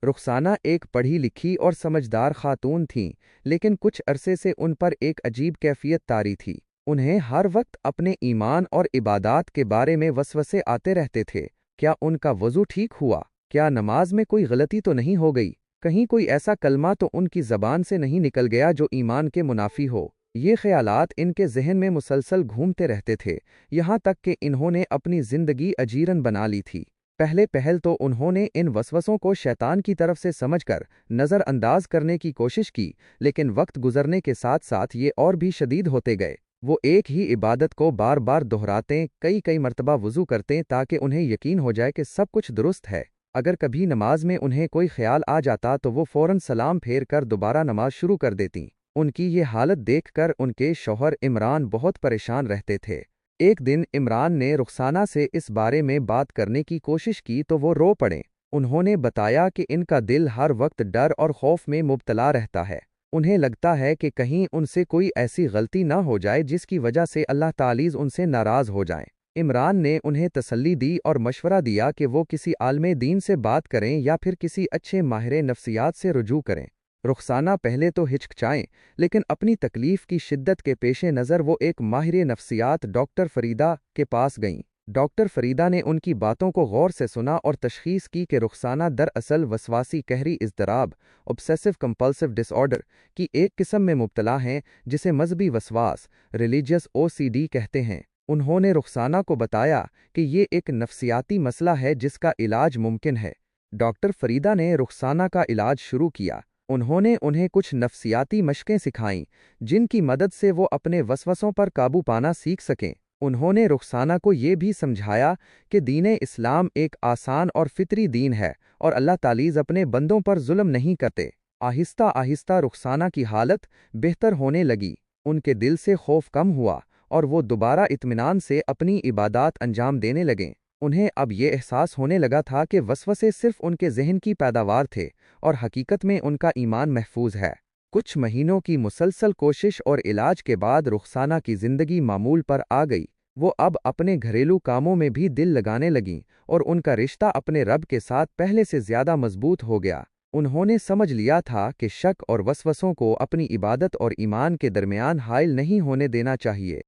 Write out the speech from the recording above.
رخسانہ ایک پڑھی لکھی اور سمجھدار خاتون تھیں، لیکن کچھ عرصے سے ان پر ایک عجیب کیفیت طاری تھی۔ انہیں ہر وقت اپنے ایمان اور عبادات کے بارے میں وسوسے آتے رہتے تھے۔ کیا ان کا وضو ٹھیک ہوا؟ کیا نماز میں کوئی غلطی تو نہیں ہو گئی؟ کہیں کوئی ایسا کلمہ تو ان کی زبان سے نہیں نکل گیا جو ایمان کے منافی ہو؟ یہ خیالات ان کے ذہن میں مسلسل گھومتے رہتے تھے، یہاں تک کہ انہوں نے اپنی زندگی اجیرن بنا لی تھی۔ پہل تو انہوں نے ان وسوسوں کو شیطان کی طرف سے سمجھ کر نظر انداز کرنے کی کوشش کی، لیکن وقت گزرنے کے ساتھ ساتھ یہ اور بھی شدید ہوتے گئے۔ وہ ایک ہی عبادت کو بار بار دہراتے، کئی مرتبہ وضو کرتے تاکہ انہیں یقین ہو جائے کہ سب کچھ درست ہے۔ اگر کبھی نماز میں انہیں کوئی خیال آ جاتا تو وہ فوراً سلام پھیر کر دوبارہ نماز شروع کر دیتیں۔ ان کی یہ حالت دیکھ کر ان کے شوہر عمران بہت پریشان رہتے تھے۔ ایک دن عمران نے رخسانہ سے اس بارے میں بات کرنے کی کوشش کی تو وہ رو پڑے۔ انہوں نے بتایا کہ ان کا دل ہر وقت ڈر اور خوف میں مبتلا رہتا ہے۔ انہیں لگتا ہے کہ کہیں ان سے کوئی ایسی غلطی نہ ہو جائے جس کی وجہ سے اللہ تعالی ان سے ناراض ہو جائیں۔ عمران نے انہیں تسلی دی اور مشورہ دیا کہ وہ کسی عالم دین سے بات کریں یا پھر کسی اچھے ماہر نفسیات سے رجوع کریں۔ رخسانہ پہلے تو ہچکچائیں، لیکن اپنی تکلیف کی شدت کے پیش نظر وہ ایک ماہر نفسیات ڈاکٹر فریدہ کے پاس گئیں۔ ڈاکٹر فریدہ نے ان کی باتوں کو غور سے سنا اور تشخیص کی کہ رخسانہ دراصل وسواسی قہری اضطراب obsessive compulsive disorder کی ایک قسم میں مبتلا ہیں، جسے مذہبی وسواس religious OCD کہتے ہیں۔ انہوں نے رخسانہ کو بتایا کہ یہ ایک نفسیاتی مسئلہ ہے جس کا علاج ممکن ہے۔ ڈاکٹر فریدہ نے رخسانہ کا علاج شروع کیا۔ انہوں نے انہیں کچھ نفسیاتی مشقیں سکھائیں جن کی مدد سے وہ اپنے وسوسوں پر قابو پانا سیکھ سکیں۔ انہوں نے رخسانہ کو یہ بھی سمجھایا کہ دین اسلام ایک آسان اور فطری دین ہے اور اللہ تعالی اپنے بندوں پر ظلم نہیں کرتے۔ آہستہ آہستہ رخسانہ کی حالت بہتر ہونے لگی، ان کے دل سے خوف کم ہوا اور وہ دوبارہ اطمینان سے اپنی عبادات انجام دینے لگیں۔ انہیں اب یہ احساس ہونے لگا تھا کہ وسوسے صرف ان کے ذہن کی پیداوار تھے اور حقیقت میں ان کا ایمان محفوظ ہے۔ کچھ مہینوں کی مسلسل کوشش اور علاج کے بعد رخسانہ کی زندگی معمول پر آ گئی۔ وہ اب اپنے گھریلو کاموں میں بھی دل لگانے لگیں اور ان کا رشتہ اپنے رب کے ساتھ پہلے سے زیادہ مضبوط ہو گیا۔ انہوں نے سمجھ لیا تھا کہ شک اور وسوسوں کو اپنی عبادت اور ایمان کے درمیان حائل نہیں ہونے دینا چاہیے۔